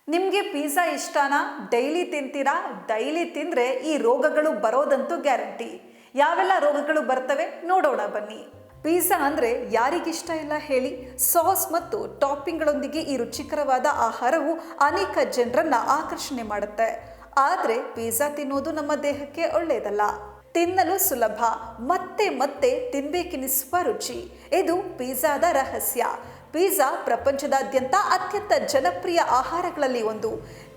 ನಿಮಗೆ ಪಿಜ್ಜಾ ಇಷ್ಟನಾ? ಡೈಲಿ ತಿಂತೀರಾ? ಡೈಲಿ ತಿಂದರೆ ಈ ರೋಗಗಳು ಬರೋದಂತೂ ಗ್ಯಾರಂಟಿ. ಯಾವೆಲ್ಲ ರೋಗಗಳು ಬರ್ತವೆ ನೋಡೋಣ ಬನ್ನಿ. ಪಿಜ್ಜಾ ಅಂದರೆ ಯಾರಿಗಿಷ್ಟ ಇಲ್ಲ ಹೇಳಿ? ಸಾಸ್ ಮತ್ತು ಟಾಪಿಂಗ್ಗಳೊಂದಿಗೆ ಈ ರುಚಿಕರವಾದ ಆಹಾರವು ಅನೇಕ ಜನರನ್ನ ಆಕರ್ಷಣೆ ಮಾಡುತ್ತೆ. ಆದರೆ ಪಿಜ್ಜಾ ತಿನ್ನೋದು ನಮ್ಮ ದೇಹಕ್ಕೆ ಒಳ್ಳೆಯದಲ್ಲ. ತಿನ್ನಲು ಸುಲಭ, ಮತ್ತೆ ಮತ್ತೆ ತಿನ್ಬೇಕೆನಿಸುವ ರುಚಿ, ಇದು ಪಿಜ್ಜಾದ ರಹಸ್ಯ. ಪಿಜ್ಜಾ ಪ್ರಪಂಚದಾದ್ಯಂತ ಅತ್ಯಂತ ಜನಪ್ರಿಯ ಆಹಾರಗಳಲ್ಲಿ ಒಂದು.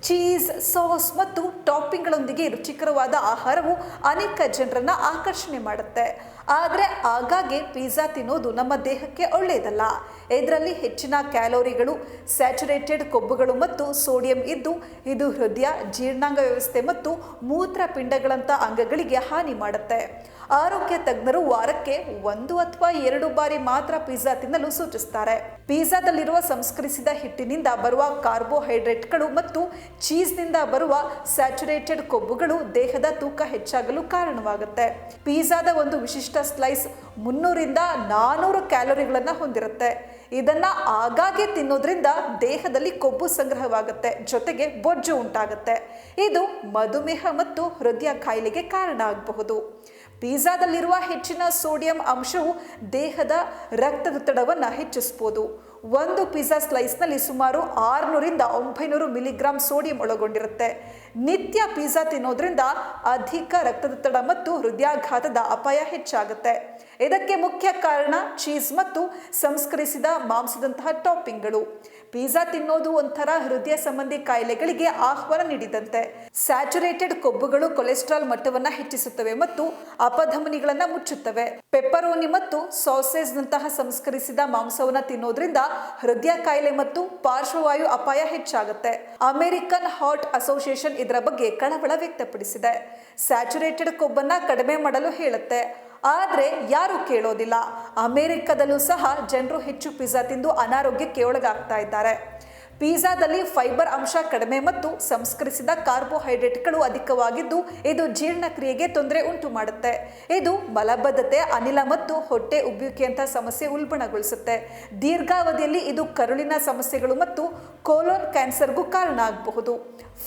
ಚೀಸ್, ಸಾಸ್ ಮತ್ತು ಟಾಪಿಂಗ್ಗಳೊಂದಿಗೆ ರುಚಿಕರವಾದ ಆಹಾರವು ಅನೇಕ ಜನರನ್ನ ಆಕರ್ಷಣೆ ಮಾಡುತ್ತೆ. ಆದರೆ ಆಗಾಗ್ಗೆ ಪಿಜ್ಜಾ ತಿನ್ನೋದು ನಮ್ಮ ದೇಹಕ್ಕೆ ಒಳ್ಳೆಯದಲ್ಲ. ಇದರಲ್ಲಿ ಹೆಚ್ಚಿನ ಕ್ಯಾಲೋರಿಗಳು, ಸ್ಯಾಚುರೇಟೆಡ್ ಕೊಬ್ಬುಗಳು ಮತ್ತು ಸೋಡಿಯಂ ಇದ್ದು ಇದು ಹೃದಯ, ಜೀರ್ಣಾಂಗ ವ್ಯವಸ್ಥೆ ಮತ್ತು ಮೂತ್ರಪಿಂಡಗಳಂಥ ಅಂಗಗಳಿಗೆ ಹಾನಿ ಮಾಡುತ್ತೆ. ಆರೋಗ್ಯ ತಜ್ಞರು ವಾರಕ್ಕೆ 1 ಅಥವಾ 2 ಬಾರಿ ಮಾತ್ರ ಪಿಜ್ಜಾ ತಿನ್ನಲು ಸೂಚಿಸ್ತಾರೆ. ಪಿಜ್ಜಾದಲ್ಲಿರುವ ಸಂಸ್ಕರಿಸಿದ ಹಿಟ್ಟಿನಿಂದ ಬರುವ ಕಾರ್ಬೋಹೈಡ್ರೇಟ್ಗಳು ಮತ್ತು ಚೀಸ್ನಿಂದ ಬರುವ ಸ್ಯಾಚುರೇಟೆಡ್ ಕೊಬ್ಬುಗಳು ದೇಹದ ತೂಕ ಹೆಚ್ಚಾಗಲು ಕಾರಣವಾಗುತ್ತೆ. ಪಿಜ್ಜಾದ ಒಂದು ವಿಶಿಷ್ಟ ಸ್ಲೈಸ್ 300ರಿಂದ 400 ಕ್ಯಾಲೋರಿಗಳನ್ನು ಹೊಂದಿರುತ್ತೆ. ಇದನ್ನ ಆಗಾಗ್ಗೆ ತಿನ್ನೋದ್ರಿಂದ ದೇಹದಲ್ಲಿ ಕೊಬ್ಬು ಸಂಗ್ರಹವಾಗುತ್ತೆ, ಜೊತೆಗೆ ಬೊಜ್ಜು ಉಂಟಾಗುತ್ತೆ. ಇದು ಮಧುಮೇಹ ಮತ್ತು ಹೃದಯ ಕಾಯಿಲೆಗೆ ಕಾರಣ ಆಗಬಹುದು. ಪಿಜ್ಜಾದಲ್ಲಿರುವ ಹೆಚ್ಚಿನ ಸೋಡಿಯಂ ಅಂಶವು ದೇಹದ ರಕ್ತದೊತ್ತಡವನ್ನು ಹೆಚ್ಚಿಸಬಹುದು. ಒಂದು ಪಿಜ್ಜಾ ಸ್ಲೈಸ್ನಲ್ಲಿ ಸುಮಾರು 600ರಿಂದ 900 ಮಿಲಿಗ್ರಾಂ ಸೋಡಿಯಂ ಒಳಗೊಂಡಿರುತ್ತೆ. ನಿತ್ಯ ಪಿಜ್ಜಾ ತಿನ್ನೋದ್ರಿಂದ ಅಧಿಕ ರಕ್ತದೊತ್ತಡ ಮತ್ತು ಹೃದಯಾಘಾತದ ಅಪಾಯ ಹೆಚ್ಚಾಗುತ್ತೆ. ಇದಕ್ಕೆ ಮುಖ್ಯ ಕಾರಣ ಚೀಸ್ ಮತ್ತು ಸಂಸ್ಕರಿಸಿದ ಮಾಂಸದಂತಹ ಟಾಪಿಂಗ್ಗಳು. ಪಿಜ್ಜಾ ತಿನ್ನೋದು ಒಂಥರ ಹೃದಯ ಸಂಬಂಧಿ ಕಾಯಿಲೆಗಳಿಗೆ ಆಹ್ವಾನ ನೀಡಿದಂತೆ. ಸ್ಯಾಚುರೇಟೆಡ್ ಕೊಬ್ಬುಗಳು ಕೊಲೆಸ್ಟ್ರಾಲ್ ಮಟ್ಟವನ್ನು ಹೆಚ್ಚಿಸುತ್ತವೆ ಮತ್ತು ಅಪಧಮನಿಗಳನ್ನು ಮುಚ್ಚುತ್ತವೆ. ಪೆಪ್ಪರೋನಿ ಮತ್ತು ಸಾಸೇಜ್ನಂತಹ ಸಂಸ್ಕರಿಸಿದ ಮಾಂಸವನ್ನು ತಿನ್ನೋದ್ರಿಂದ ಹೃದಯ ಕಾಯಿಲೆ ಮತ್ತು ಪಾರ್ಶ್ವವಾಯು ಅಪಾಯ ಹೆಚ್ಚಾಗುತ್ತೆ. ಅಮೆರಿಕನ್ ಹಾರ್ಟ್ ಅಸೋಸಿಯೇಷನ್ ಇದರ ಬಗ್ಗೆ ಕಳವಳ ವ್ಯಕ್ತಪಡಿಸಿದೆ. ಸ್ಯಾಚುರೇಟೆಡ್ ಕೊಬ್ಬನ್ನ ಕಡಿಮೆ ಮಾಡಲು ಹೇಳುತ್ತೆ, ಆದರೆ ಯಾರು ಕೇಳೋದಿಲ್ಲ. ಅಮೆರಿಕದಲ್ಲೂ ಸಹ ಜನರು ಹೆಚ್ಚು ಪಿಜ್ಜಾ ತಿಂದು ಅನಾರೋಗ್ಯಕ್ಕೆ ಒಳಗಾಗ್ತಾ ಇದ್ದಾರೆ. ಪಿಜ್ಜಾದಲ್ಲಿ ಫೈಬರ್ ಅಂಶ ಕಡಿಮೆ ಮತ್ತು ಸಂಸ್ಕರಿಸಿದ ಕಾರ್ಬೋಹೈಡ್ರೇಟ್ಗಳು ಅಧಿಕವಾಗಿದ್ದು ಇದು ಜೀರ್ಣಕ್ರಿಯೆಗೆ ತೊಂದರೆ ಉಂಟು ಮಾಡುತ್ತೆ. ಇದು ಮಲಬದ್ಧತೆ, ಅನಿಲ ಮತ್ತು ಹೊಟ್ಟೆ ಉಬ್ಬುವಿಕೆಯಂತಹ ಸಮಸ್ಯೆ ಉಲ್ಬಣಗೊಳಿಸುತ್ತೆ. ದೀರ್ಘಾವಧಿಯಲ್ಲಿ ಇದು ಕರುಳಿನ ಸಮಸ್ಯೆಗಳು ಮತ್ತು ಕೋಲೋನ್ ಕ್ಯಾನ್ಸರ್ಗೂ ಕಾರಣ ಆಗಬಹುದು.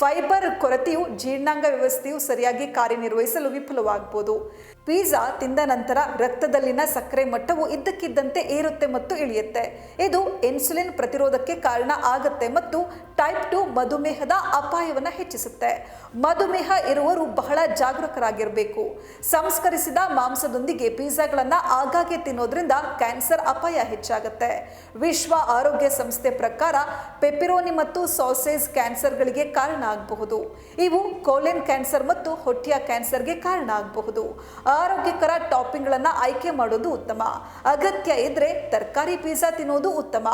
ಫೈಬರ್ ಕೊರತೆಯು ಜೀರ್ಣಾಂಗ ವ್ಯವಸ್ಥೆಯು ಸರಿಯಾಗಿ ಕಾರ್ಯನಿರ್ವಹಿಸಲು ವಿಫಲವಾಗಬಹುದು. ಪಿಜ್ಜಾ ತಿಂದ ನಂತರ ರಕ್ತದಲ್ಲಿನ ಸಕ್ಕರೆ ಮಟ್ಟವು ಇದ್ದಕ್ಕಿದ್ದಂತೆ ಏರುತ್ತೆ ಮತ್ತು ಇಳಿಯುತ್ತೆ. ಇದು ಇನ್ಸುಲಿನ್ ಪ್ರತಿರೋಧಕ್ಕೆ ಕಾರಣ ಆಗುತ್ತೆ ಮತ್ತು ಟೈಪ್ 2 ಮಧುಮೇಹದ ಅಪಾಯವನ್ನು ಹೆಚ್ಚಿಸುತ್ತೆ. ಮಧುಮೇಹ ಇರುವವರು ಬಹಳ ಜಾಗರೂಕರಾಗಿರಬೇಕು. ಸಂಸ್ಕರಿಸಿದ ಮಾಂಸದೊಂದಿಗೆ ಪಿಜ್ಜಾಗಳನ್ನು ಆಗಾಗ್ಗೆ ತಿನ್ನೋದ್ರಿಂದ ಕ್ಯಾನ್ಸರ್ ಅಪಾಯ ಹೆಚ್ಚಾಗುತ್ತೆ. ವಿಶ್ವ ಆರೋಗ್ಯ ಸಂಸ್ಥೆ ಪ್ರಕಾರ ಪೆಪ್ಪರೋನಿ ಮತ್ತು ಸಾಸೇಜ್ ಕ್ಯಾನ್ಸರ್ಗಳಿಗೆ ಕಾರಣ ಆಗಬಹುದು. ಇವು ಕೋಲೆನ್ ಕ್ಯಾನ್ಸರ್ ಮತ್ತು ಹೊಟ್ಟೆಯ ಕ್ಯಾನ್ಸರ್ಗೆ ಕಾರಣ ಆಗಬಹುದು. ಆರೋಗ್ಯಕರ ಟಾಪಿಂಗ್ಗಳನ್ನು ಆಯ್ಕೆ ಮಾಡೋದು ಉತ್ತಮ. ಅಗತ್ಯ ಇದ್ರೆ ತರಕಾರಿ ಪಿಜ್ಜಾ ತಿನ್ನೋದು ಉತ್ತಮ.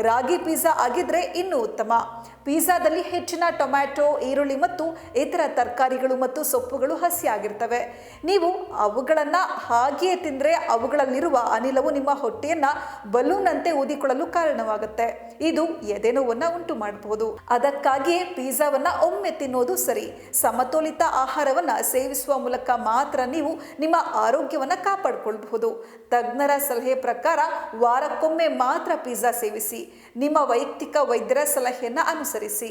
ರಾಗಿ ಪಿಜ್ಜಾ ಆಗಿದ್ರೆ ಇನ್ನೂ ಉತ್ತಮ. ಪಿಜ್ಜಾದಲ್ಲಿ ಹೆಚ್ಚಿನ ಟೊಮ್ಯಾಟೊ, ಈರುಳ್ಳಿ ಮತ್ತು ಇತರ ತರಕಾರಿಗಳು ಮತ್ತು ಸೊಪ್ಪುಗಳು ಹಸಿಯಾಗಿರ್ತವೆ. ನೀವು ಅವುಗಳನ್ನು ಹಾಗೆಯೇ ತಿಂದರೆ ಅವುಗಳಲ್ಲಿರುವ ಅನಿಲವು ನಿಮ್ಮ ಹೊಟ್ಟೆಯನ್ನ ಬಲೂನ್ ಅಂತೆ ಊದಿಕೊಳ್ಳಲು ಕಾರಣವಾಗುತ್ತೆ. ಇದು ಎದೆನೋವನ್ನು ಉಂಟು ಮಾಡಬಹುದು. ಅದಕ್ಕಾಗಿಯೇ ಪಿಜ್ಜಾವನ್ನ ಒಮ್ಮೆ ತಿನ್ನೋದು ಸರಿ. ಸಮತೋಲಿತ ಆಹಾರವನ್ನ ಸೇವಿಸುವ ಮೂಲಕ ಮಾತ್ರ ನೀವು ನಿಮ್ಮ ಆರೋಗ್ಯವನ್ನು ಕಾಪಾಡಿಕೊಳ್ಳಬಹುದು. ತಜ್ಞರ ಸಲಹೆ ಪ್ರಕಾರ ವಾರಕ್ಕೊಮ್ಮೆ ಮಾತ್ರ ಪಿಜ್ಜಾ ಸೇವಿಸಿ. ನಿಮ್ಮ ವೈಯಕ್ತಿಕ ವೈದ್ಯರ ಸಲಹೆಯನ್ನು ಅನುಸರಿಸಿ.